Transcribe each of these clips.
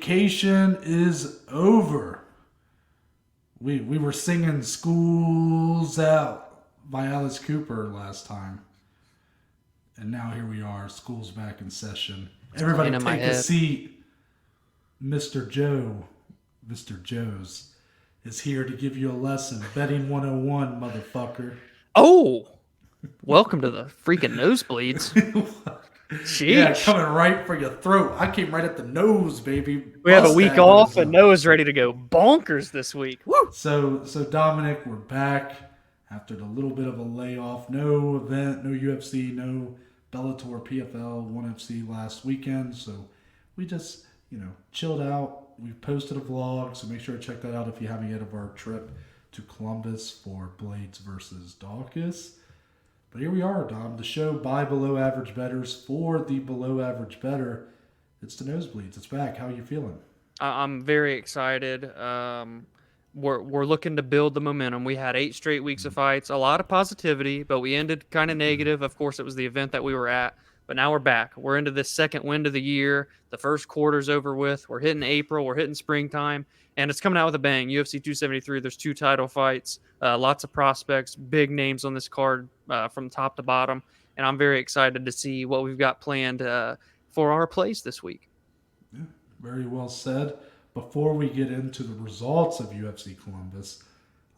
vacation is over. We were singing School's Out by Alice Cooper last time. And now here we are. School's back in session. Everybody take a seat. Mr. Joe's is here to give you a lesson. Betting 101, motherfucker. Oh, welcome to the freaking Nosebleeds. Sheesh. Yeah, coming right for your throat. I came right at the nose, baby. We have a week off, and Noah's ready to go bonkers this week. Woo! So Dominic, we're back after the little bit of a layoff. No event, no UFC, no Bellator, PFL, 1FC last weekend. So we just, chilled out. We posted a vlog, so make sure to check that out if you haven't yet, of our trip to Columbus for Blades versus Dawkins. But here we are, Dom. The show by below average bettors for the below average bettor. It's the Nosebleeds. It's back. How are you feeling? I'm very excited. We're looking to build the momentum. We had 8 straight weeks of fights, a lot of positivity, but we ended kind of negative. Of course, it was the event that we were at, but now we're back. We're into this second wind of the year. The first quarter's over with. We're hitting April. We're hitting springtime, and it's coming out with a bang. UFC 273, there's 2 title fights, lots of prospects, big names on this card from top to bottom, and I'm very excited to see what we've got planned for our plays this week. Yeah, very well said. Before we get into the results of UFC Columbus,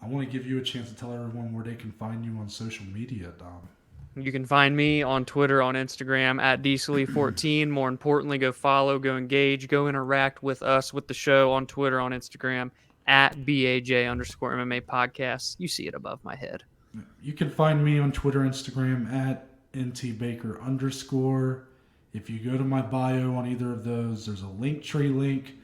I want to give you a chance to tell everyone where they can find you on social media, Dom. You can find me on Twitter, on Instagram, at DSLE14. More importantly, go follow, go engage, go interact with us, with the show on Twitter, on Instagram, at BAJ_MMA podcast. You see it above my head. You can find me on Twitter, Instagram, at NTBaker_. If you go to my bio on either of those, there's a Linktree link,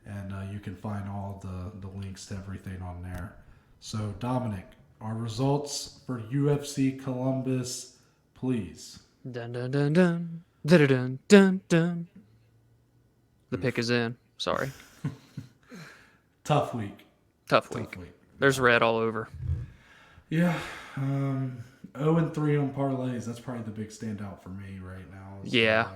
and you can find all the links to everything on there. So, Dominic, our results for UFC Columbus, please. Dun dun dun dun dun dun dun dun. The pick is in. Sorry. Tough week. Tough week. There's red all over. Yeah. 0-3 on parlays. That's probably the big standout for me right now. Yeah.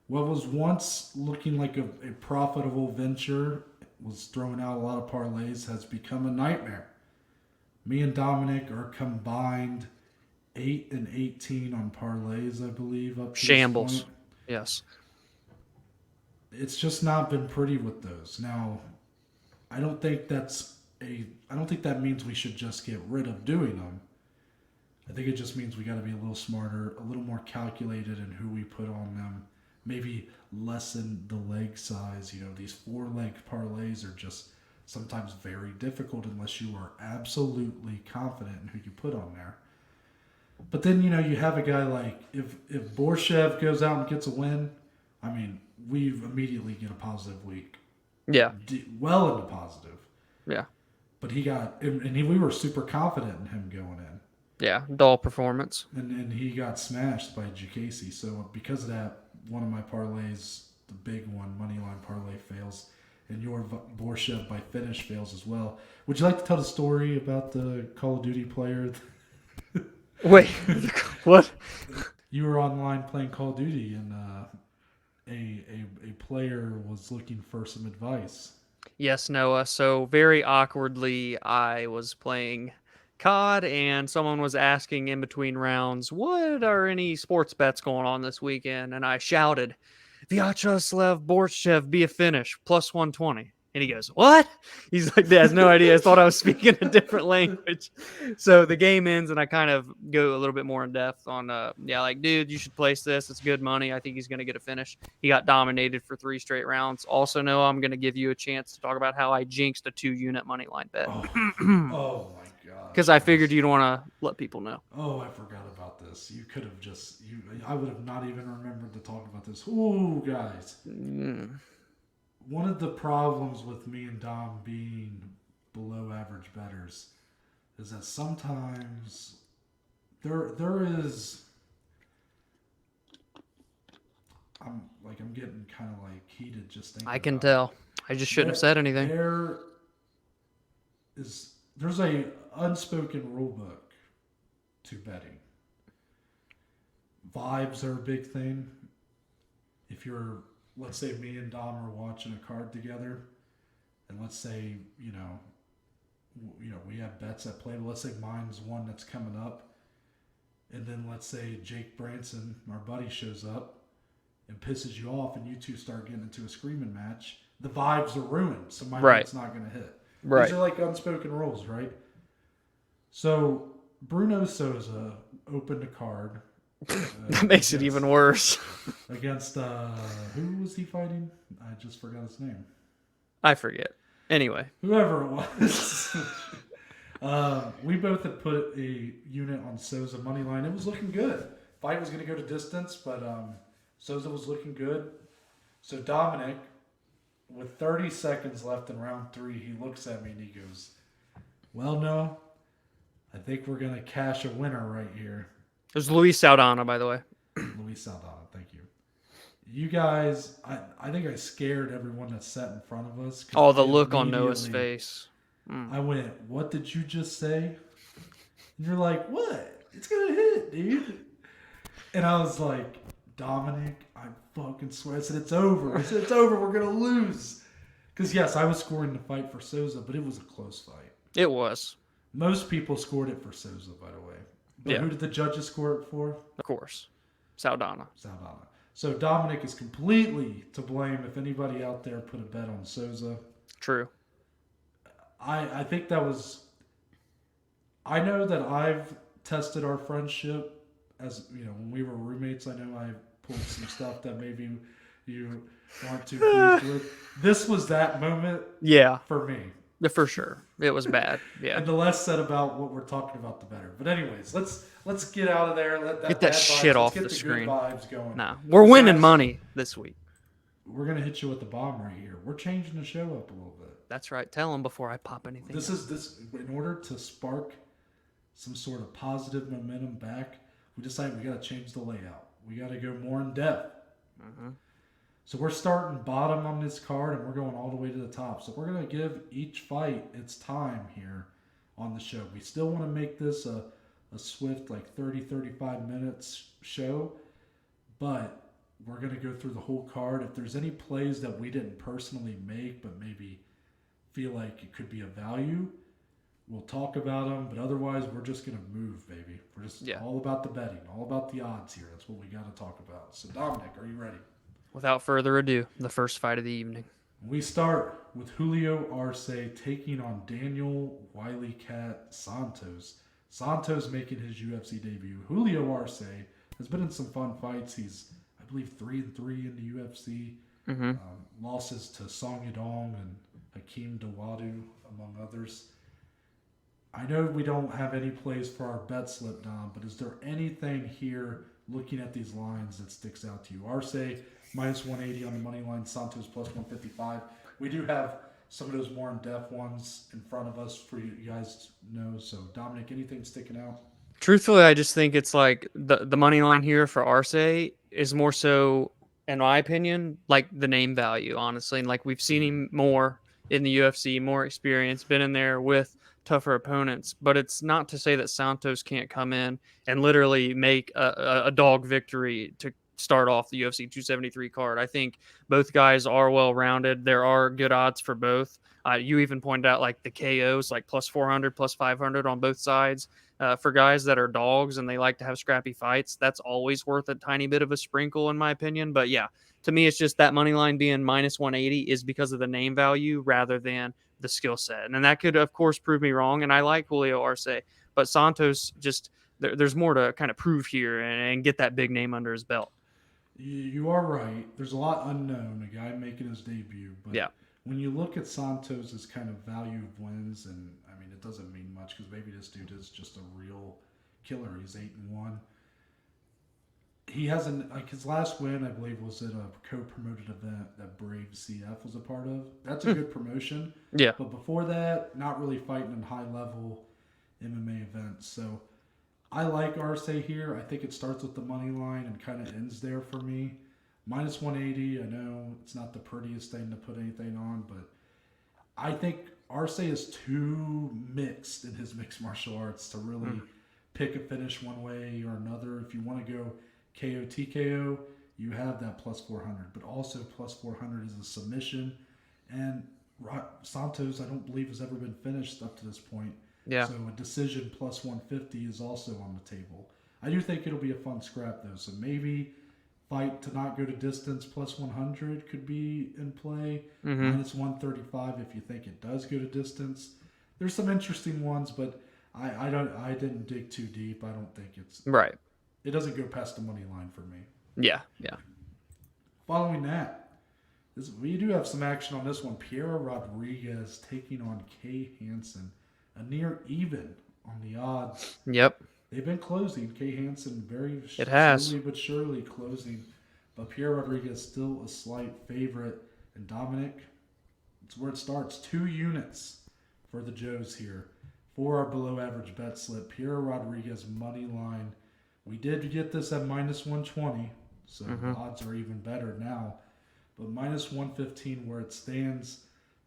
What was once looking like a profitable venture, was throwing out a lot of parlays, has become a nightmare. Me and Dominic are combined 8-18 on parlays, I believe. Up to Shambles. this point. Yes. It's just not been pretty with those. Now, I don't think that means we should just get rid of doing them. I think it just means we got to be a little smarter, a little more calculated in who we put on them. Maybe lessen the leg size. These 4-leg parlays are just sometimes very difficult unless you are absolutely confident in who you put on there. But then, you have a guy like, if Borshev goes out and gets a win, I mean, we immediately get a positive week. Yeah. Well into positive. Yeah. But we were super confident in him going in. Yeah, dull performance. And he got smashed by Jacasey. So because of that, one of my parlays, the big one, Moneyline parlay, fails. And your Borshev by finish fails as well. Would you like to tell the story about the Call of Duty player? Wait, what? You were online playing Call of Duty, and a player was looking for some advice. Yes, Noah. So very awkwardly, I was playing COD, and someone was asking in between rounds, what are any sports bets going on this weekend? And I shouted, Vyacheslav Borshev be a finish, plus 120. And he goes, what? He's like, he has no idea. I thought I was speaking a different language. So the game ends, and I kind of go a little bit more in depth on, dude, you should place this. It's good money. I think he's going to get a finish. He got dominated for 3 straight rounds. Also, Noah, I'm going to give you a chance to talk about how I jinxed a 2-unit money line bet. Oh my God. Because I figured you'd want to let people know. Oh, I forgot about this. You could have just, I would have not even remembered to talk about this. Ooh, guys. One of the problems with me and Dom being below average bettors is that sometimes there is, I'm getting kind of heated just thinking. I can tell. I just shouldn't have said anything. There's a unspoken rule book to betting. Vibes are a big thing. If you're let's say me and Dom are watching a card together, and let's say, we have bets at play, but let's say mine's one that's coming up, and then let's say Jake Branson, our buddy, shows up and pisses you off, and you two start getting into a screaming match, the vibes are ruined, so my bet's not going to hit. Right. These are like unspoken rules, right? So Bruno Souza opened a card. That makes it even worse. Against, who was he fighting? I just forgot his name. I forget. Anyway. Whoever it was. We both had put a unit on Souza money line. It was looking good. Fight was going to go to distance, but Souza was looking good. So Dominic, with 30 seconds left in round 3, he looks at me and he goes, well, no, I think we're going to cash a winner right here. It was Luis Saldana, by the way. Luis Saldana, thank you. You guys, I think I scared everyone that sat in front of us. Oh, the look on Noah's face. I went, what did you just say? And you're like, what? It's going to hit, dude. And I was like, Dominic, I fucking swear. I said, it's over. I said, it's over. We're going to lose. Because, yes, I was scoring the fight for Souza, but it was a close fight. It was. Most people scored it for Souza, by the way. But who did the judges score it for? Of course. Saldana. So Dominic is completely to blame if anybody out there put a bet on Souza. True. I think that was... I know that I've tested our friendship as, when we were roommates. I know I pulled some stuff that maybe you weren't too pleased with. This was that moment for me. For sure. It was bad. Yeah. And the less said about what we're talking about, the better. But anyways, let's get out of there. Get that shit off the screen. Good vibes going. Nah, we're winning money this week. We're going to hit you with the bomb right here. We're changing the show up a little bit. That's right. Tell them before I pop anything. This is in order to spark some sort of positive momentum back, we decided we got to change the layout. We got to go more in depth. Mm-hmm. So we're starting bottom on this card, and we're going all the way to the top. So we're going to give each fight its time here on the show. We still want to make this a swift, 30, 35 minutes show, but we're going to go through the whole card. If there's any plays that we didn't personally make, but maybe feel like it could be of value, we'll talk about them. But otherwise, we're just going to move, baby. We're just all about the betting, all about the odds here. That's what we got to talk about. So, Dominic, are you ready? Without further ado, the first fight of the evening. We start with Julio Arce taking on Daniel Wiley Cat Santos. Santos making his UFC debut. Julio Arce has been in some fun fights. He's, I believe, 3-3 in the UFC. Mm-hmm. Losses to Song Yadong and Hakeem Dawodu, among others. I know we don't have any plays for our bet slip, Dom, but is there anything here, looking at these lines, that sticks out to you? Arce minus 180 on the money line, Santos plus 155. We do have some of those more in-depth ones in front of us for you guys to know. So, Dominic, anything sticking out? Truthfully, I just think it's like the money line here for Arce is more so, in my opinion, like the name value, honestly. And like we've seen him more in the UFC, more experience, been in there with tougher opponents. But it's not to say that Santos can't come in and literally make a dog victory to start off the UFC 273 card. I think both guys are well-rounded. There are good odds for both. You even pointed out like the KOs, like plus 400, plus 500 on both sides. For guys that are dogs and they like to have scrappy fights, that's always worth a tiny bit of a sprinkle, in my opinion. But yeah, to me, it's just that money line being minus 180 is because of the name value rather than the skill set. And that could, of course, prove me wrong. And I like Julio Arce, but Santos just there's more to kind of prove here and get that big name under his belt. You are right. There's a lot unknown. A guy making his debut, but when you look at Santos' kind of value of wins, and I mean, it doesn't mean much because maybe this dude is just a real killer. He's 8-1. He hasn't, like, his last win, I believe, was at a co-promoted event that Brave CF was a part of. That's a good promotion. Yeah. But before that, not really fighting in high-level MMA events. So I like Arce here. I think it starts with the money line and kind of ends there for me. Minus 180, I know it's not the prettiest thing to put anything on, but I think Arce is too mixed in his mixed martial arts to really pick a finish one way or another. If you want to go KO, TKO, you have that plus 400. But also plus 400 is a submission. And Santos, I don't believe, has ever been finished up to this point. Yeah. So a decision plus 150 is also on the table. I do think it'll be a fun scrap, though. So maybe fight to not go to distance plus 100 could be in play. Mm-hmm. Minus 135 if you think it does go to distance. There's some interesting ones, but I didn't dig too deep. I don't think Right. it doesn't go past the money line for me. Yeah. Following that, we do have some action on this one. Piera Rodriguez taking on Kay Hansen. A near even on the odds. Yep. They've been closing. Kay Hansen very slowly but surely closing. But Piera Rodriguez still a slight favorite. And Dominic, it's where it starts. 2 units for the Joes here. For our below average bet slip. Piera Rodriguez money line. We did get this at minus 120. So the odds are even better now. But minus 115 where it stands.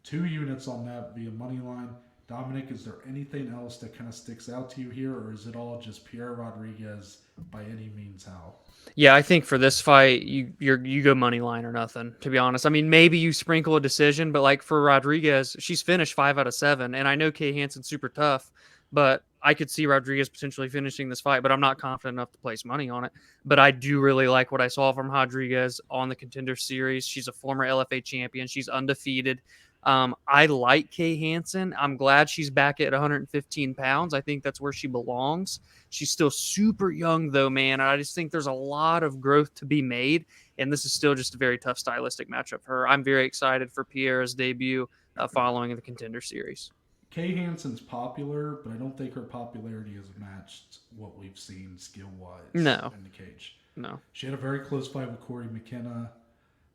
2 units on that via money line. Dominic, is there anything else that kind of sticks out to you here, or is it all just Piera Rodriguez by any means how? Yeah, I think for this fight, you go money line or nothing, to be honest. I mean, maybe you sprinkle a decision, but like for Rodriguez, she's finished 5 out of 7, and I know Kay Hansen's super tough, but I could see Rodriguez potentially finishing this fight, but I'm not confident enough to place money on it. But I do really like what I saw from Rodriguez on the Contender Series. She's a former LFA champion. She's undefeated. I like Kay Hansen. I'm glad she's back at 115 pounds. I think that's where she belongs. She's still super young, though, man. I just think there's a lot of growth to be made, and this is still just a very tough stylistic matchup for her. I'm very excited for Piera's debut following the Contender Series. Kay Hansen's popular, but I don't think her popularity has matched what we've seen skill-wise in the cage. No. She had a very close fight with Corey McKenna,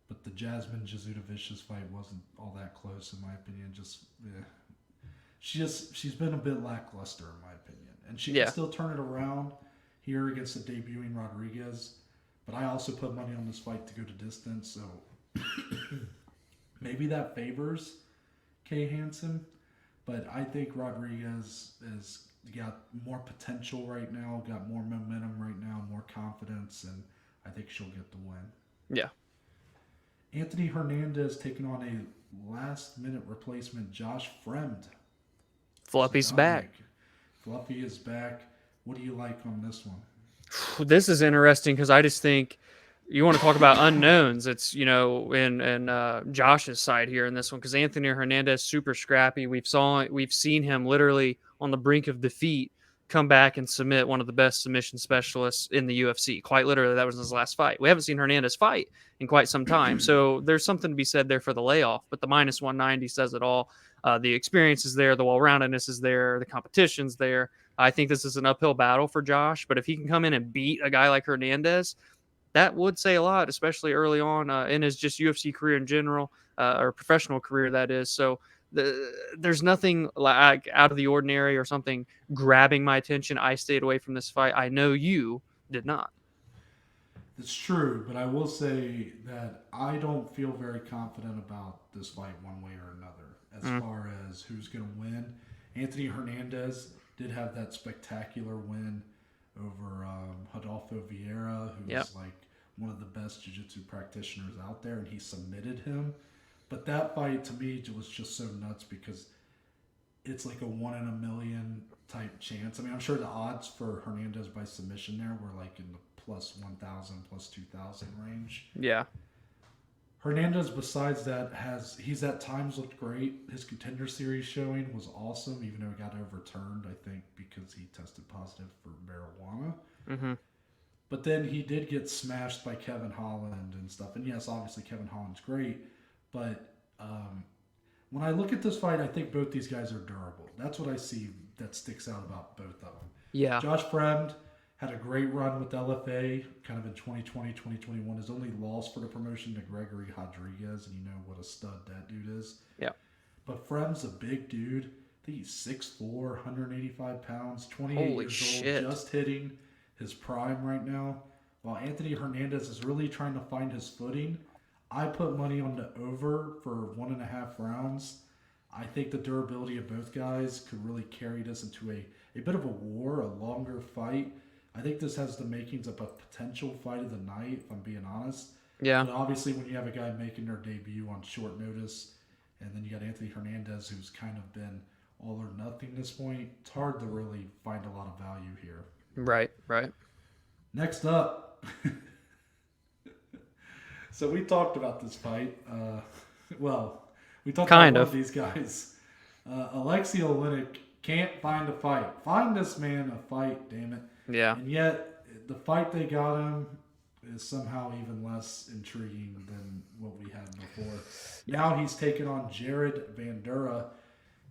but the Jasmine Jasudavicius fight wasn't all that close, in my opinion. She's been a bit lackluster, in my opinion. And she can still turn it around here against the debuting Rodriguez. But I also put money on this fight to go to distance, so maybe that favors Kay Hansen. But I think Rodriguez has got more potential right now, got more momentum right now, more confidence, and I think she'll get the win. Yeah. Anthony Hernandez taking on a last-minute replacement, Josh Fremd. Fluffy's back. Fluffy is back. What do you like on this one? This is interesting because I just think you want to talk about unknowns. It's, in Josh's side here in this one because Anthony Hernandez super scrappy. We've seen him literally on the brink of defeat come back and submit one of the best submission specialists in the UFC. Quite literally, that was his last fight. We haven't seen Hernandez fight in quite some time. So there's something to be said there for the layoff. But the minus 190 says it all. The experience is there. The well-roundedness is there. The competition's there. I think this is an uphill battle for Josh. But if he can come in and beat a guy like Hernandez, that would say a lot, especially early on in his just UFC career in general, or professional career, that is. So there's nothing like out of the ordinary or something grabbing my attention. I stayed away from this fight. I know you did not. It's true, but I will say that I don't feel very confident about this fight one way or another as far as who's going to win. Anthony Hernandez did have that spectacular win over Rodolfo Vieira, who's like one of the best jiu-jitsu practitioners out there, and he submitted him. But that fight, to me, was just so nuts because it's like a 1 in a million type chance. I mean, I'm sure the odds for Hernandez by submission there were like in the plus 1,000, plus 2,000 range. Yeah. Hernandez, besides that, he's at times looked great. His Contender Series showing was awesome, even though it got overturned, I think, because he tested positive for marijuana. Mm-hmm. But then he did get smashed by Kevin Holland and stuff. And yes, obviously Kevin Holland's great. But when I look at this fight, I think both these guys are durable. That's what I see that sticks out about both of them. Yeah. Josh Fremd had a great run with LFA kind of in 2020, 2021. His only loss for the promotion to Gregory Rodriguez, and you know what a stud that dude is. Yeah. But Fremd's a big dude. I think he's 6'4", 185 pounds, 28 Holy years shit. old, just hitting his prime right now. While Anthony Hernandez is really trying to find his footing, I put money on the over for 1.5 rounds. I think the durability of both guys could really carry this into a bit of a war, a longer fight. I think this has the makings of a potential fight of the night, if I'm being honest. Yeah. But obviously, when you have a guy making their debut on short notice, and then you got Anthony Hernandez, who's kind of been all or nothing this point, it's hard to really find a lot of value here. Right. Right. Next up, so we talked about this fight. Well, we talked Kind about of. one of these guys. Aleksei Oleinik can't find a fight. Find this man a fight, damn it. Yeah. And yet, the fight they got him is somehow even less intriguing than what we had before. Now he's taking on Vanderaa.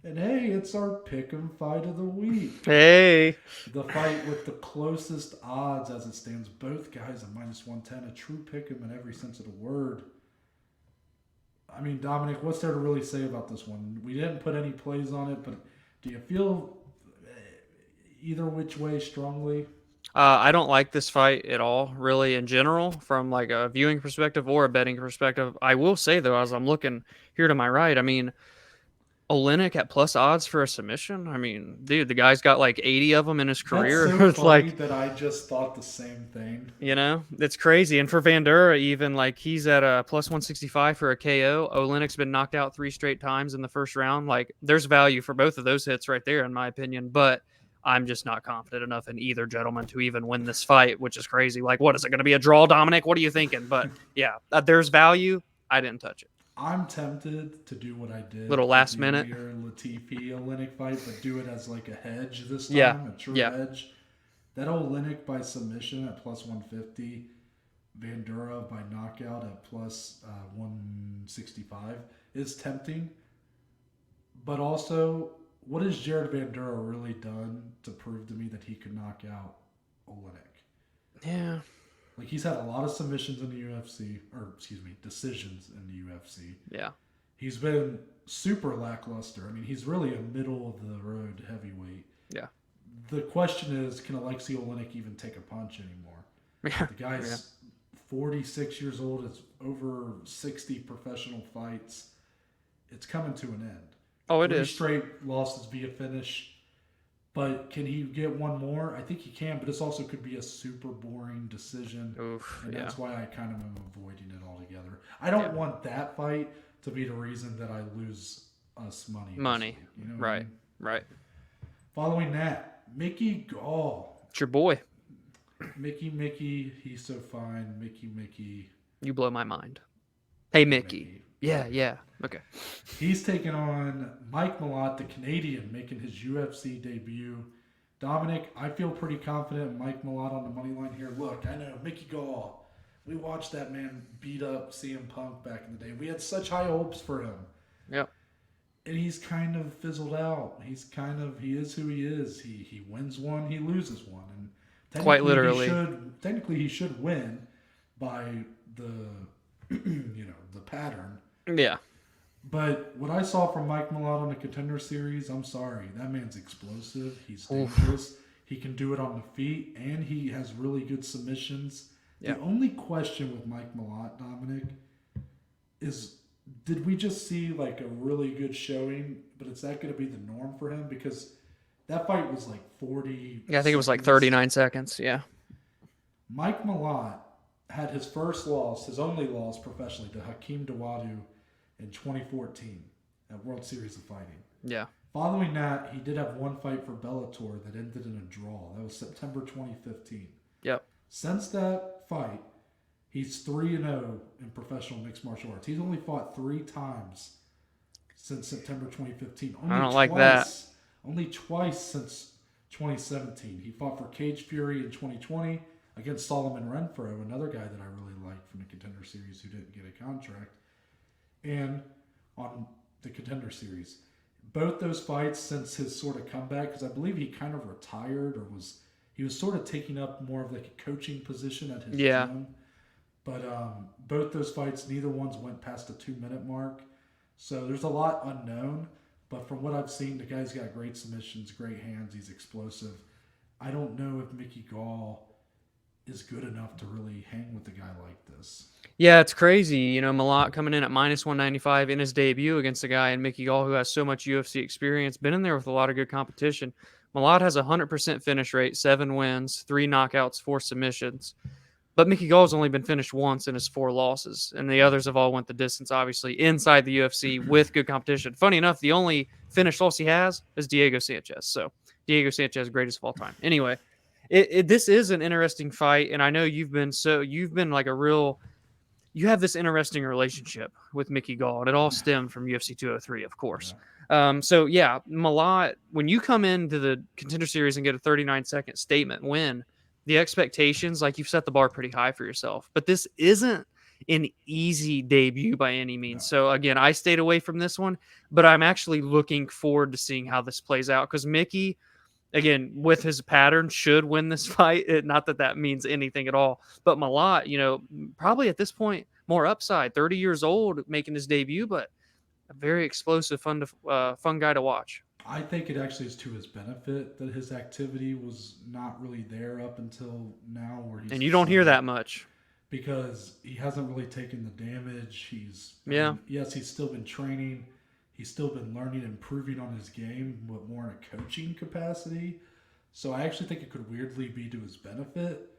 And hey, it's our pick'em fight of the week. Hey. The fight with the closest odds as it stands. Both guys at -110. A true pick'em in every sense of the word. I mean, Dominic, what's there to really say about this one? We didn't put any plays on it, but do you feel either which way strongly? I don't like this fight at all, really, in general, from like a viewing perspective or a betting perspective. I will say, though, as I'm looking here to my right, I mean, Oleinik at plus odds for a submission. I mean, dude, the guy's got like 80 of them in his career. That's so It's funny like, that I just thought the same thing. it's crazy. And for Vanderaa, even like he's at a plus 165 for a KO. Oleinik's been knocked out 3 straight times in the first round. Like, there's value for both of those hits right there, in my opinion. But I'm just not confident enough in either gentleman to even win this fight, which is crazy. Like, what is it going to be, a draw, Dominic? What are you thinking? But yeah, there's value. I didn't touch it. I'm tempted to do what I did. Little last minute. Latifi Oleinik fight, but do it as like a hedge this time, Yeah. a true Yeah. hedge. That Oleinik by submission at plus 150, Vanderaa by knockout at plus 165 is tempting. But also, what has Jared Vanderaa really done to prove to me that he could knock out Oleinik? Yeah. Like, he's had a lot of submissions in the UFC, or excuse me, decisions in the UFC. Yeah. He's been super lackluster. I mean, he's really a middle of the road heavyweight. Yeah. The question is, can Aleksei Oleinik even take a punch anymore? Yeah. The guy's 46 years old. It's over 60 professional fights. It's coming to an end. Oh, it 3 is. straight losses via finish. But can he get one more? I think he can, but this also could be a super boring decision. Oof, and yeah. that's why I kind of am avoiding it altogether. I don't want that fight to be the reason that I lose us money. Money. You know what I Right. mean? Right. Following that, Mickey Gall. It's your boy. Mickey, he's so fine. Mickey. You blow my mind. Hey, Mickey. Yeah. Okay. He's taking on Mike Malott, the Canadian, making his UFC debut. Dominic, I feel pretty confident in Mike Malott on the money line here. Look, I know, Mickey Gall. We watched that man beat up CM Punk back in the day. We had such high hopes for him. Yep. And he's kind of fizzled out. He is who he is. He wins one, he loses one. And Quite literally. Technically, he should win by the, the pattern. Yeah. But what I saw from Mike Malott on the Contender Series, I'm sorry. That man's explosive. He's dangerous. He can do it on the feet, and he has really good submissions. Yeah. The only question with Mike Malott, Dominic, is did we just see like a really good showing, but is that going to be the norm for him? Because that fight was like 40 Yeah, I think it was like seconds. 39 seconds. Yeah. Mike Malott had his first loss, his only loss professionally, to Hakeem Dawodu in 2014 at World Series of Fighting. Yeah. Following that, he did have one fight for Bellator that ended in a draw. That was September 2015. Yep. Since that fight, he's 3-0 in professional mixed martial arts. He's only fought 3 times since September 2015. I don't like that. Only twice since 2017. He fought for Cage Fury in 2020 against Solomon Renfro, another guy that I really liked from the Contender Series who didn't get a contract. And on the Contender Series. Both those fights since his sort of comeback, because I believe he kind of retired or he was sort of taking up more of like a coaching position at his gym. But both those fights, neither one's went past the 2-minute mark. So there's a lot unknown. But from what I've seen, the guy's got great submissions, great hands. He's explosive. I don't know if Mickey Gall is good enough to really hang with a guy like this. Yeah, it's crazy. Malott coming in at minus 195 in his debut against a guy in Mickey Gall who has so much UFC experience, been in there with a lot of good competition. Malott has a 100% finish rate, 7 wins, 3 knockouts, 4 submissions. But Mickey Gall's only been finished once in his 4 losses, and the others have all went the distance, obviously, inside the UFC with good competition. Funny enough, the only finished loss he has is Diego Sanchez. So Diego Sanchez, greatest of all time. Anyway, this is an interesting fight, and I know you've been like a real. You have this interesting relationship with Mickey Gall, and it all stemmed from UFC 203, of course. So yeah, Malott, when you come into the Contender Series and get a 39-second statement win, the expectations, like you've set the bar pretty high for yourself. But this isn't an easy debut by any means. No. So again, I stayed away from this one, but I'm actually looking forward to seeing how this plays out because Mickey, again, with his pattern, should win this fight. Not that that means anything at all. But Malott, probably at this point, more upside. 30 years old, making his debut, but a very explosive, fun guy to watch. I think it actually is to his benefit that his activity was not really there up until now, where he's. And you don't hear that much because he hasn't really taken the damage. Yes, he's still been training. He's still been learning and improving on his game, but more in a coaching capacity. So I actually think it could weirdly be to his benefit.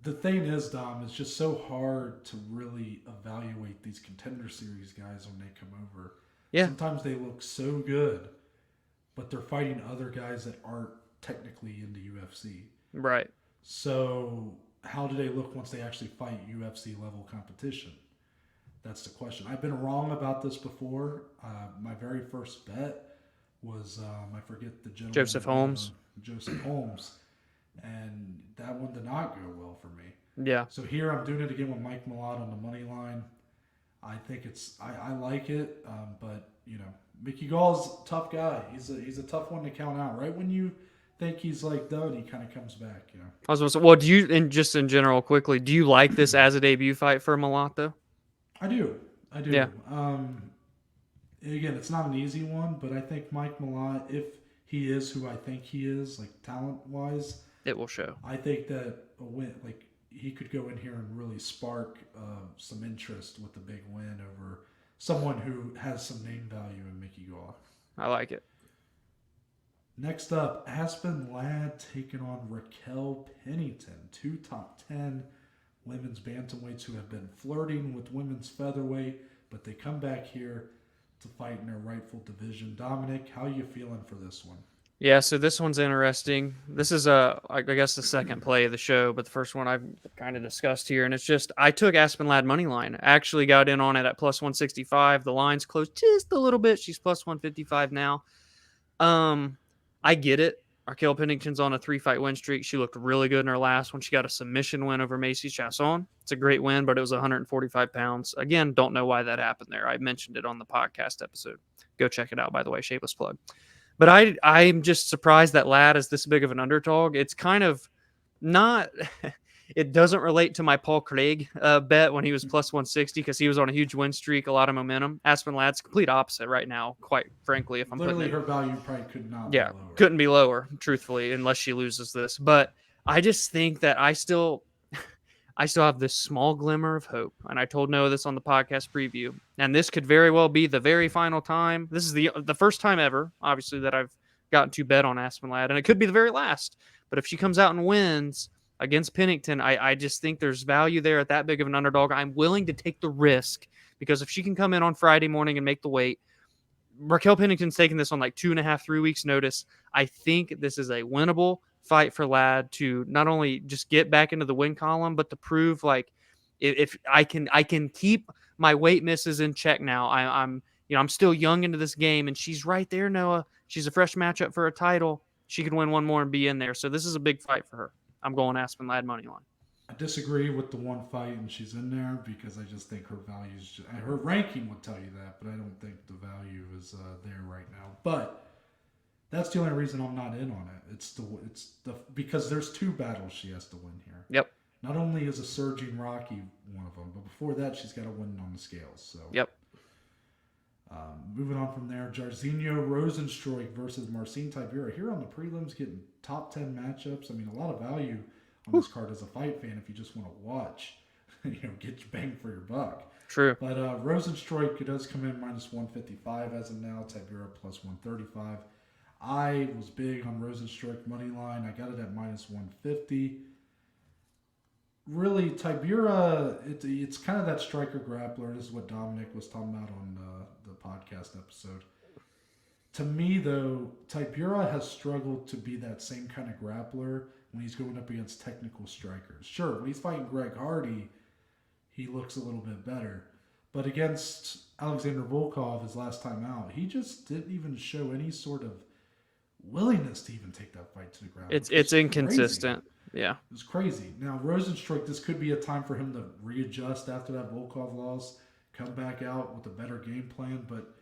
The thing is, Dom, it's just so hard to really evaluate these Contender Series guys when they come over. Yeah. Sometimes they look so good, but they're fighting other guys that aren't technically in the UFC. Right. So how do they look once they actually fight UFC level competition? That's the question. I've been wrong about this before. My very first bet was, I forget the gentleman. Joseph Holmes. Joseph Holmes. And that one did not go well for me. Yeah. So here I'm doing it again with Mike Malott on the money line. I think I like it, but Mickey Gall's a tough guy. He's a tough one to count out. Right when you think he's like done, he kind of comes back. I was going to say, well, do you, and just in general, quickly, do you like this as a debut fight for Malott though? I do. Yeah. Again, it's not an easy one, but I think Mike Malott, if he is who I think he is, like talent-wise, it will show. I think that a win, like he could go in here and really spark some interest with a big win over someone who has some name value in Mickey Gall. I like it. Next up, Aspen Ladd taking on Raquel Pennington, 2 top 10 women's bantamweights who have been flirting with women's featherweight, but they come back here to fight in their rightful division. Dominic, how are you feeling for this one? Yeah, so this one's interesting. This is, I guess, the second play of the show, but the first one I've kind of discussed here, and it's just I took Aspen Ladd money line. Actually got in on it at plus 165. The line's closed just a little bit. She's plus 155 now. I get it. Raquel Pennington's on a 3-fight win streak. She looked really good in her last one. She got a submission win over Macy Chasson. It's a great win, but it was 145 pounds. Again, don't know why that happened there. I mentioned it on the podcast episode. Go check it out, by the way. Shameless plug. But I'm just surprised that Ladd is this big of an underdog. It's kind of not – it doesn't relate to my Paul Craig bet when he was plus 160 because he was on a huge win streak, a lot of momentum. Aspen Ladd's complete opposite right now, quite frankly. If I'm literally, putting her value probably could not be lower. Couldn't be lower, truthfully, unless she loses this. But I just think that I still have this small glimmer of hope. And I told Noah this on the podcast preview. And this could very well be the very final time. This is the first time ever, obviously, that I've gotten to bet on Aspen Ladd. And it could be the very last. But if she comes out and wins against Pennington, I just think there's value there at that big of an underdog. I'm willing to take the risk because if she can come in on Friday morning and make the weight, Raquel Pennington's taking this on like 2.5, 3 weeks notice. I think this is a winnable fight for Ladd to not only just get back into the win column, but to prove like if I can keep my weight misses in check now. I'm still young into this game, and she's right there, Noah. She's a fresh matchup for a title. She could win one more and be in there. So this is a big fight for her. I'm going Aspen Ladd money line. I disagree with the one fight and she's in there because I just think her values, her ranking would tell you that, but I don't think the value is there right now. But that's the only reason I'm not in on it. It's the because there's 2 battles she has to win here. Yep. Not only is a surging Rocky one of them, but before that she's got to win on the scales. So yep. Moving on from there, Jairzinho Rozenstruik versus Marcin Tybura. Here on the prelims, getting top 10 matchups. I mean, a lot of value on this card as a fight fan if you just want to watch. Get your bang for your buck. True. But Rozenstruik does come in minus 155 as of now. Tybura plus 135. I was big on Rozenstruik money line. I got it at minus 150. Really, Tybura, it's kind of that striker grappler. This is what Dominic was talking about on the podcast episode. To me, though, Tybura has struggled to be that same kind of grappler when he's going up against technical strikers. Sure, when he's fighting Greg Hardy, he looks a little bit better. But against Alexander Volkov his last time out, he just didn't even show any sort of willingness to even take that fight to the ground. It's inconsistent. Yeah. It was crazy. Now, Rozenstruik, this could be a time for him to readjust after that Volkov loss, come back out with a better game plan, but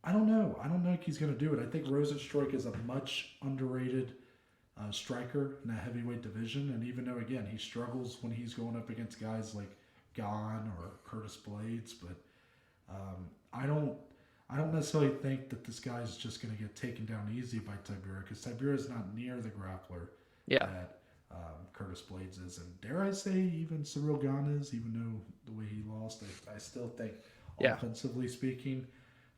I don't know. I don't know if he's going to do it. I think Rozenstruik is a much underrated striker in that heavyweight division, and even though, again, he struggles when he's going up against guys like Gall or Curtis Blades, but I don't necessarily think that this guy's just going to get taken down easy by Tybura, because Tybura is not near the grappler that Curtis Blades is, and dare I say even Cyril Gane is, even though the way he lost, I still think offensively speaking,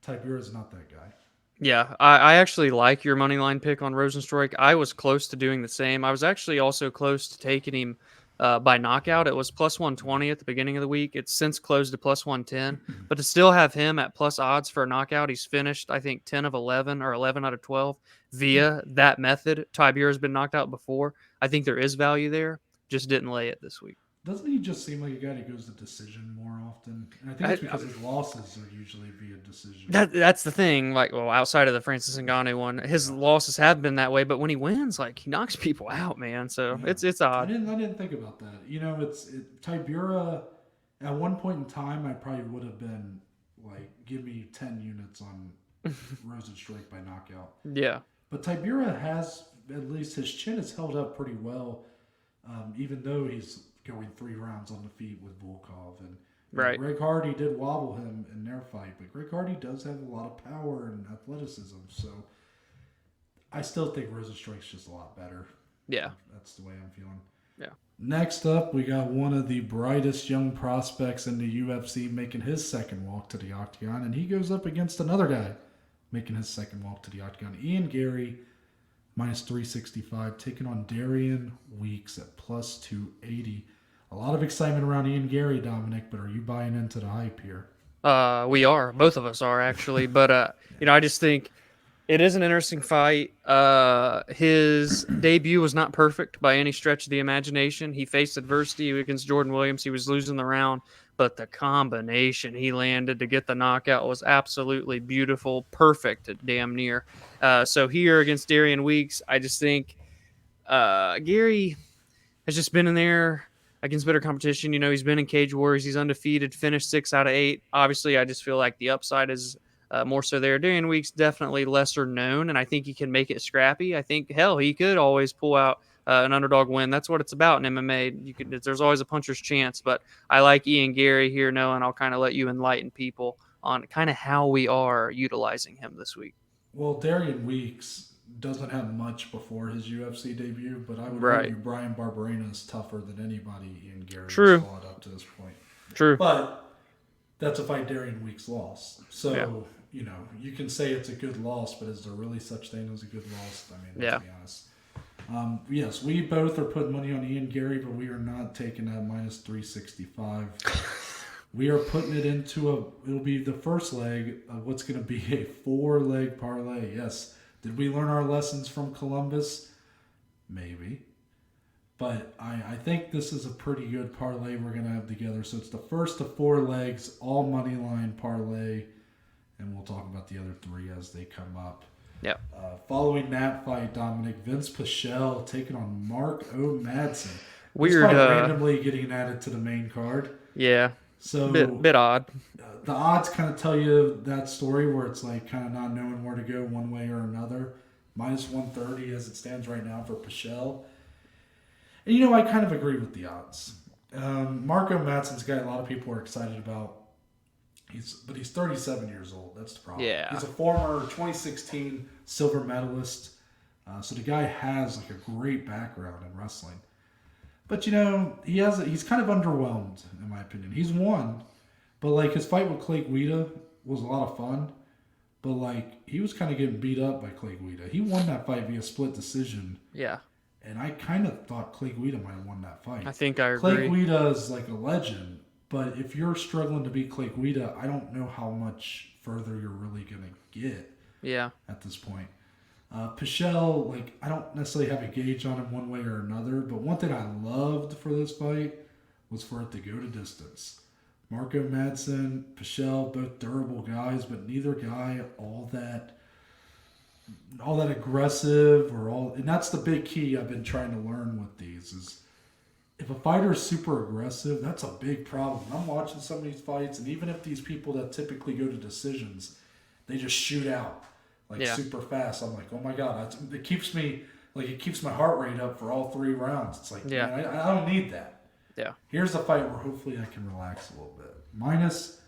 Tybura is not that guy. Yeah, I actually like your money line pick on Rozenstruik. I was close to doing the same. I was actually also close to taking him by knockout. It was plus 120 at the beginning of the week. It's since closed to plus 110. But to still have him at plus odds for a knockout, he's finished, I think, 10 of 11 or 11 out of 12 via that method. Tybura has been knocked out before. I think there is value there. Just didn't lay it this week. Doesn't he just seem like a guy that goes to decision more often? And I think it's because his losses are usually via decision. That's the thing. Like, well, outside of the Francis Ngannou one, his losses have been that way. But when he wins, like, he knocks people out, man. So it's odd. I didn't think about that. You know, Tybura. At one point in time, I probably would have been like, give me 10 units on Rozenstruik by knockout. Yeah. But Tybura has, at least his chin has held up pretty well, even though he's going 3 rounds on the feet with Volkov. And Greg Hardy did wobble him in their fight, but Greg Hardy does have a lot of power and athleticism, so I still think Rozenstruik's just a lot better. Yeah. That's the way I'm feeling. Yeah. Next up, we got one of the brightest young prospects in the UFC making his second walk to the octagon, and he goes up against another guy making his second walk to the octagon. Ian Garry, minus 365, taking on Darian Weeks at plus 280. A lot of excitement around Ian Garry, Dominic, but are you buying into the hype here? We are. Both of us are, actually. But, I just think it is an interesting fight. His debut was not perfect by any stretch of the imagination. He faced adversity against Jordan Williams. He was losing the round, but the combination he landed to get the knockout was absolutely beautiful, perfect, damn near. So here against Darian Weeks, I just think Garry has just been in there against better competition. You know, he's been in Cage Warriors. He's undefeated, finished 6 out of 8. Obviously, I just feel like the upside is more so there. Darian Weeks definitely lesser known, and I think he can make it scrappy. I think, hell, he could always pull out an underdog win. That's what it's about in MMA. There's always a puncher's chance, but I like Ian Garry here, Noah, and I'll kind of let you enlighten people on kind of how we are utilizing him this week. Well, Darian Weeks doesn't have much before his UFC debut, but I would argue Brian Barberena is tougher than anybody Ian Garry has fought up to this point. True. But that's a fight Darian Weeks lost. So, you know, you can say it's a good loss, but is there really such thing as a good loss? I mean, let's be honest. Yes, we both are putting money on Ian Garry, but we are not taking that minus 365. We are putting it into it'll be the first leg of what's going to be a 4-leg parlay. Yes. Did we learn our lessons from Columbus? Maybe. But I think this is a pretty good parlay we're going to have together. So it's the first of 4 legs, all money line parlay, and we'll talk about the other 3 as they come up. Yep. Following that fight, Dominic, Vince Pichel taking on Mark O. Madsen. Weird. Randomly getting added to the main card. Yeah. So bit odd. The odds kind of tell you that story where it's like kind of not knowing where to go one way or another. Minus 130 as it stands right now for Pichel. And, you know, I kind of agree with the odds. Marco Madsen's a guy a lot of people are excited about. But he's 37 years old. That's the problem. Yeah. He's a former 2016 silver medalist. So the guy has like a great background in wrestling. But, you know, he's kind of underwhelmed, in my opinion. He's won. But, like, his fight with Clay Guida was a lot of fun. but like he was kind of getting beat up by Clay Guida. He won that fight via split decision, Yeah, and I kind of thought Clay Guida might have won that fight. I think I Clay agree. Guida is like a legend, but if you're struggling to beat Clay Guida, I don't know how much further you're really gonna get Yeah, at this point. Pichel, like I don't necessarily have a gauge on him one way or another, but one thing I loved for this fight was for it to go to distance. Marco Madsen, Pichel, both durable guys, but neither guy all that aggressive or all. And that's the big key I've been trying to learn with these is if a fighter is super aggressive, that's a big problem. I'm watching some of these fights, and even if these people that typically go to decisions, they just shoot out like super fast. I'm like, oh my god, it keeps me like it keeps my heart rate up for all 3 rounds. It's like, man, I don't need that. Yeah. Here's a fight where hopefully I can relax a little bit. Minus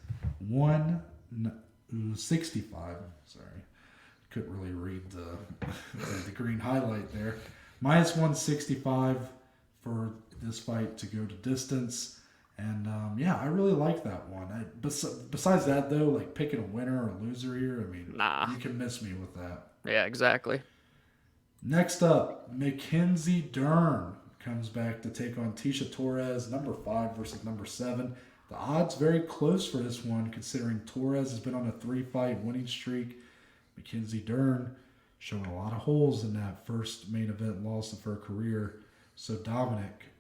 165. Sorry, couldn't really read the green highlight there. Minus 165 for this fight to go to distance. And I really like that one. Besides that, though, like picking a winner or a loser here, I mean, you can miss me with that. Yeah, exactly. Next up, Mackenzie Dern comes back to take on Tecia Torres, number 5 versus number 7. The odds very close for this one, considering Torres has been on a 3-fight winning streak. Mackenzie Dern showing a lot of holes in that first main event loss of her career. So, Dominic,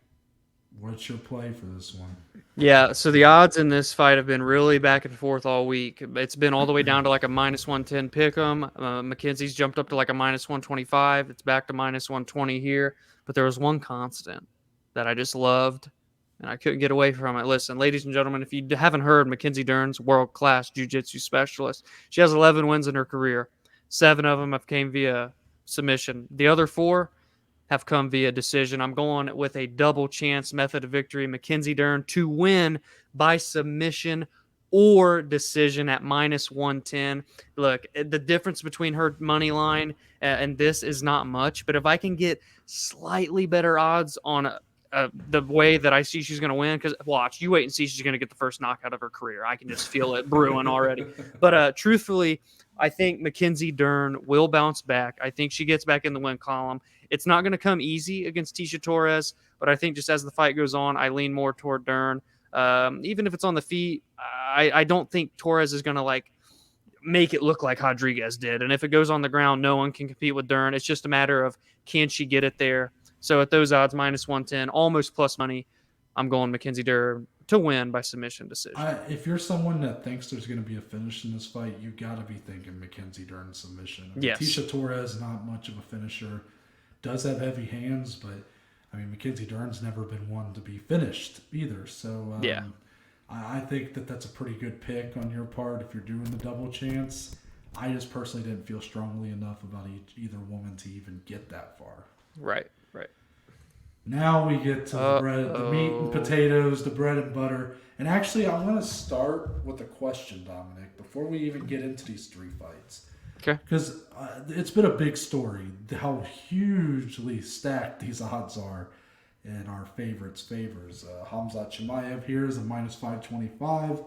what's your play for this one? Yeah, so the odds in this fight have been really back and forth all week. It's been all the way down to like a minus 110 pick'em. Mackenzie's jumped up to like a minus 125. It's back to minus 120 here. But there was one constant that I just loved, and I couldn't get away from it. Listen, ladies and gentlemen, if you haven't heard, Mackenzie Dern's world-class jiu-jitsu specialist. She has 11 wins in her career. 7 of them have came via submission. The other 4 have come via decision. I'm going with a double chance method of victory. Mackenzie Dern to win by submission or decision at minus 110. Look, the difference between her money line and this is not much, but if I can get slightly better odds on the way that I see she's going to win, because watch, you wait and see she's going to get the first knockout of her career. I can just feel it brewing already. But truthfully, I think Mackenzie Dern will bounce back. I think she gets back in the win column. It's not going to come easy against Tecia Torres, but I think just as the fight goes on, I lean more toward Dern. Even if it's on the feet, I don't think Torres is going to like make it look like Rodriguez did. And if it goes on the ground, no one can compete with Dern. It's just a matter of can she get it there. So at those odds, minus 110, almost plus money, I'm going Mackenzie Dern to win by submission decision. If you're someone that thinks there's going to be a finish in this fight, you've got to be thinking Mackenzie Dern submission. Yes. Tecia Torres, not much of a finisher, does have heavy hands, but I mean, Mackenzie Dern's never been one to be finished either. So I think that's a pretty good pick on your part if you're doing the double chance. I just personally didn't feel strongly enough about either woman to even get that far. Right. Now we get to the bread, the meat and potatoes, the bread and butter. And actually, I'm going to start with a question, Dominic, before we even get into these 3 fights. Okay. Because it's been a big story, how hugely stacked these odds are in our favorites' favors. Khamzat Chimaev here is a minus 525.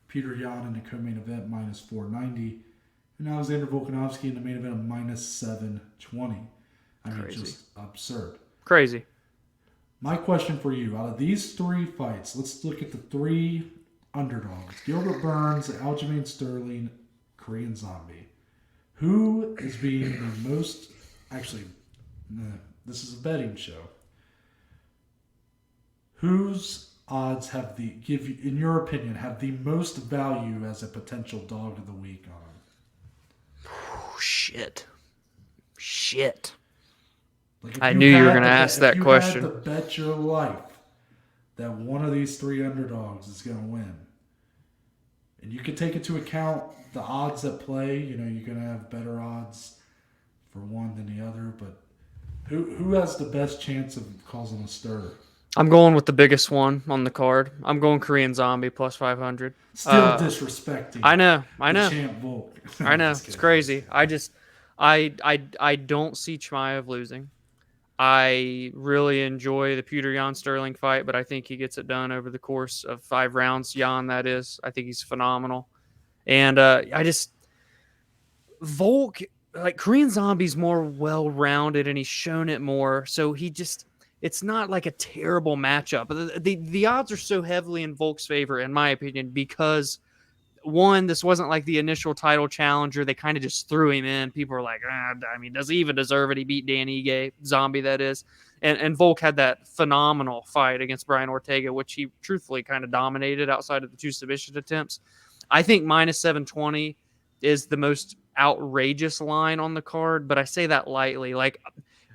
Petr Yan in the co-main event, minus 490. And Alexander Volkanovski in the main event, minus 720. I mean, just absurd. Crazy. My question for you, out of these 3 fights, let's look at the 3 underdogs. Gilbert Burns, Aljamain Sterling, Korean Zombie. Who is being the most... Actually, this is a betting show. Whose odds in your opinion, have the most value as a potential dog of the week on them? Oh, shit. Like I knew you were going to ask that question. If you had to bet your life that one of these 3 underdogs is going to win, and you can take into account the odds at play, you're going to have better odds for one than the other, but who has the best chance of causing a stir? I'm going with the biggest one on the card. I'm going Korean Zombie plus 500. Still disrespecting. I know. Champ Volk. I know. It's crazy. I don't see Chimaev losing. I really enjoy the Petr Yan Sterling fight, but I think he gets it done over the course of 5 rounds. Yan, that is. I think he's phenomenal. And Volk, like Korean Zombie's more well-rounded and he's shown it more. So it's not like a terrible matchup. The odds are so heavily in Volk's favor, in my opinion, because one, this wasn't like the initial title challenger. They kind of just threw him in. People were like, does he even deserve it? He beat Dan Ige, Zombie, that is. And Volk had that phenomenal fight against Brian Ortega, which he truthfully kind of dominated outside of the 2 submission attempts. I think minus 720 is the most outrageous line on the card, but I say that lightly. Like,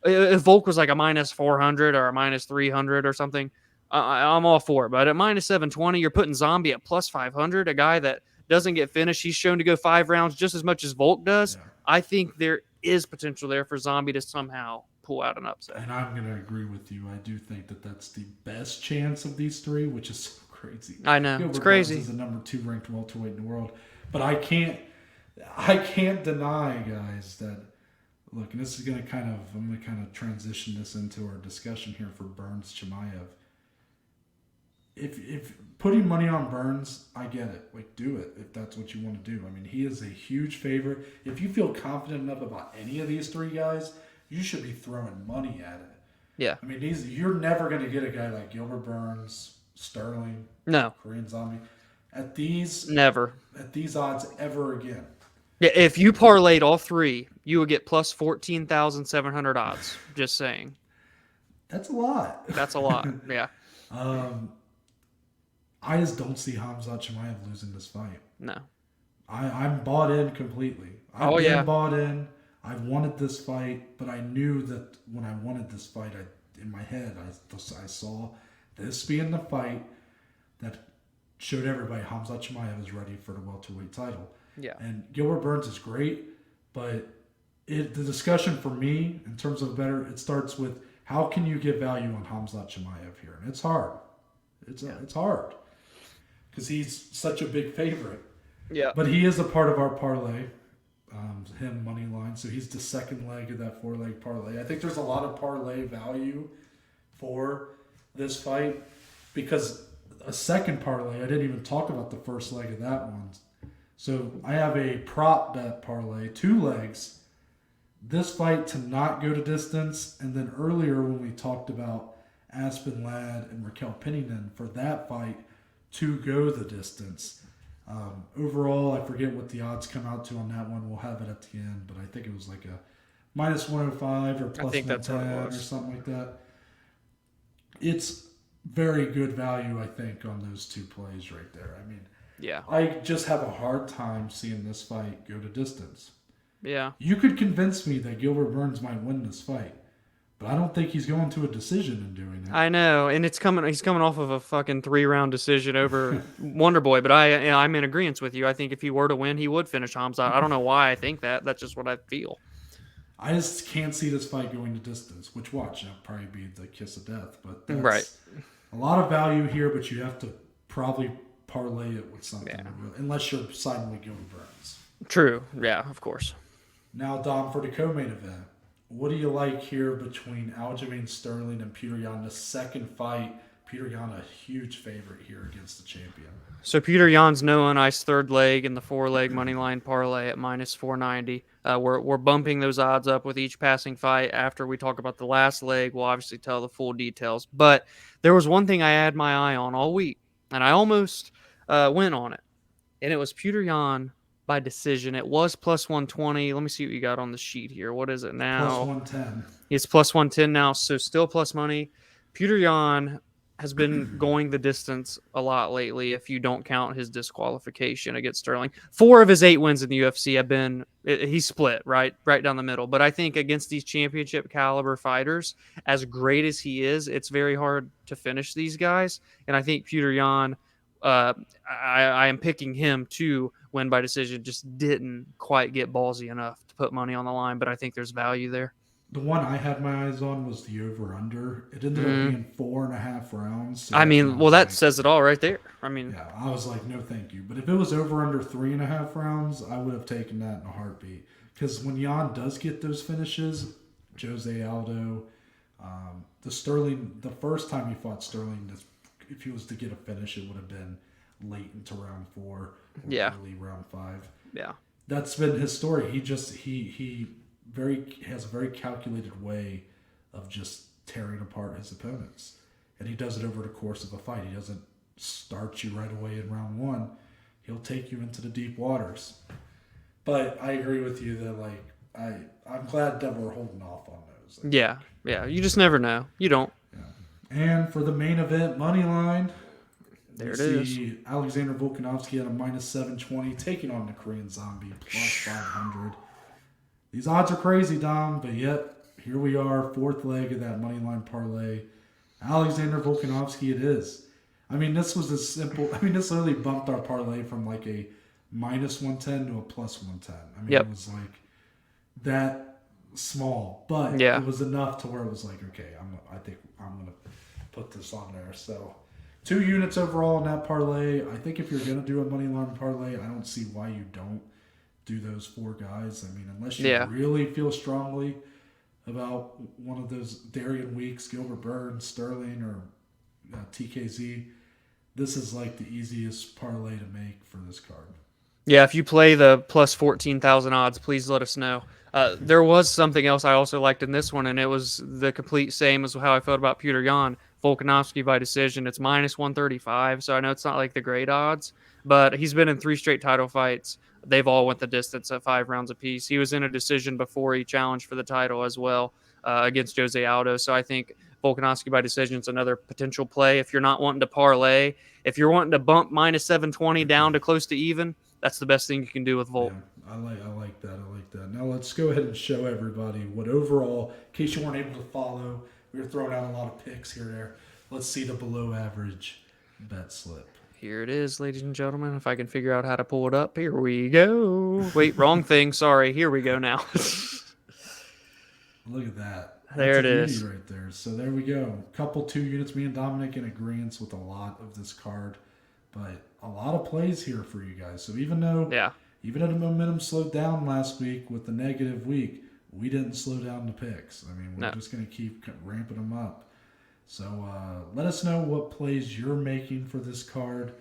if Volk was like a minus 400 or a minus 300 or something, I'm all for it. But at minus 720, you're putting Zombie at plus 500, a guy that doesn't get finished. He's shown to go 5 rounds just as much as Volk does. Yeah. I think there is potential there for Zombie to somehow pull out an upset. And I'm going to agree with you. I do think that that's the best chance of these 3, which is so crazy. I know. Gilbert It's crazy. Burns is the number 2 ranked welterweight in the world. But I can't deny, guys, that look, and this is I'm going to kind of transition this into our discussion here for Burns Chimaev. If putting money on Burns, I get it. Like, do it if that's what you want to do. I mean, he is a huge favorite. If you feel confident enough about any of these 3 guys, you should be throwing money at it. Yeah. I mean, you're never going to get a guy like Gilbert Burns, Sterling, No. Korean Zombie at these odds ever again. Yeah, if you parlayed all 3, you would get plus 14,700 odds. Just saying. That's a lot. That's a lot. Yeah. I just don't see Khamzat Chimaev losing this fight. No. I'm bought in completely. I've been bought in. I've wanted this fight, but I knew that when I wanted this fight, in my head, I saw this being the fight that showed everybody Khamzat Chimaev is ready for the welterweight title. Yeah. And Gilbert Burns is great, but the discussion for me, in terms of it starts with how can you get value on Khamzat Chimaev here? And it's hard. It's hard because he's such a big favorite. Yeah. But he is a part of our parlay, him money line. So he's the second leg of that 4-leg parlay. I think there's a lot of parlay value for this fight because a second parlay, I didn't even talk about the first leg of that one. So I have a prop bet parlay, 2 legs. This fight to not go to distance, and then earlier when we talked about Aspen Ladd and Raquel Pennington for that fight to go the distance. Overall, I forget what the odds come out to on that one. We'll have it at the end, but I think it was like a minus 105 or plus 110 or something like that. It's very good value, I think, on those 2 plays right there. I mean, yeah, I just have a hard time seeing this fight go to distance. Yeah. You could convince me that Gilbert Burns might win this fight. But I don't think he's going to a decision in doing it. I know, and he's coming off of a fucking 3-round decision over Wonder Boy. But I'm in agreement with you. I think if he were to win, he would finish Khamzat. I don't know why I think that. That's just what I feel. I just can't see this fight going to distance. Which that'll probably be the kiss of death. But that's right. A lot of value here, but you have to probably parlay it with something. Yeah. Unless you're siding with Gilbert Burns. True. Yeah, of course. Now, Dom, for the co-main event. What do you like here between Aljamain Sterling and Petr Yan? The second fight, Petr Yan a huge favorite here against the champion. So Petr Yan's no on ice 3rd leg in the 4-leg money line parlay at minus 490. We're bumping those odds up with each passing fight. After we talk about the last leg, we'll obviously tell the full details. But there was one thing I had my eye on all week, and I almost went on it, and it was Petr Yan by decision. It was plus 120. Let me see what you got on the sheet here. What is it now? Plus 110. It's plus 110 now, so still plus money. Petr Yan has been going the distance a lot lately if you don't count his disqualification against Sterling. 4 of his 8 wins in the UFC have been he's split right down the middle. But I think against these championship caliber fighters, as great as he is, it's very hard to finish these guys. And I think Petr Yan, I am picking him to win by decision, just didn't quite get ballsy enough to put money on the line, but I think there's value there. The one I had my eyes on was the over-under. It ended up being 4.5 rounds. So that says it all right there. Yeah, I was like, no thank you. But if it was over-under 3.5 rounds, I would have taken that in a heartbeat. Because when Yan does get those finishes, Jose Aldo, the Sterling, the first time he fought Sterling, if he was to get a finish, it would have been late into round 4 or early round 5. Yeah. that's been his story. He has a very calculated way of just tearing apart his opponents, and he does it over the course of a fight. He doesn't start you right away in round one. He'll take you into the deep waters. But I agree with you that I'm glad that we're holding off on those. Yeah. You just never know. You don't. Yeah. And for the main event, money line. There it see is. Alexander Volkanovski at a -720, taking on the Korean Zombie +500. These odds are crazy, Dom, but yet here we are, fourth leg of that money line parlay. Alexander Volkanovski, it is. I mean, this was a simple. I mean, this literally bumped our parlay from like a -110 to a +110. I mean, It was like that small, but it was enough to where it was like, okay, I think I'm gonna put this on there. So 2 units overall in that parlay. I think if you're gonna do a money line parlay, I don't see why you don't do those 4 guys. I mean, unless you really feel strongly about one of those Darian Weeks, Gilbert Burns, Sterling, or TKZ, this is like the easiest parlay to make for this card. Yeah, if you play the plus 14,000 odds, please let us know. There was something else I also liked in this one, and it was the complete same as how I felt about Petr Yan. Volkanovski by decision. It's -135, so I know it's not like the great odds, but he's been in 3 straight title fights. They've all went the distance at 5 rounds apiece. He was in a decision before he challenged for the title as well against Jose Aldo, so I think Volkanovski by decision is another potential play. If you're not wanting to parlay, if you're wanting to bump -720 down to close to even, that's the best thing you can do with Volk. Yeah, I like that. Now let's go ahead and show everybody what overall, in case you weren't able to follow, we were throwing out a lot of picks here and there. Let's see the below average bet slip. Here it is, ladies and gentlemen. If I can figure out how to pull it up, here we go. Wait, wrong thing. Sorry. Here we go now. Look at that. There it is. Right there. So there we go. Couple 2 units. Me and Dominic in agreement with a lot of this card, but a lot of plays here for you guys. So even though, even though the momentum slowed down last week with the negative week, we didn't slow down the picks. I mean, we're just going to keep ramping them up. So let us know what plays you're making for this card.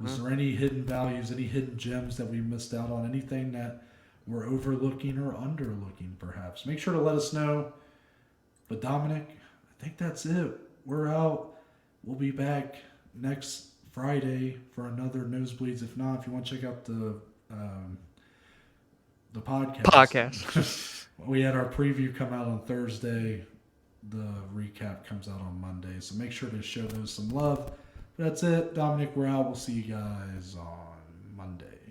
Was there any hidden values, any hidden gems that we missed out on, anything that we're overlooking or underlooking perhaps? Make sure to let us know. But Dominic, I think that's it. We're out. We'll be back next Friday for another Nosebleeds. If not, if you want to check out the podcast. We had our preview come out on Thursday. The recap comes out on Monday. So make sure to show those some love. But that's it. Dominic, we're out. We'll see you guys on Monday.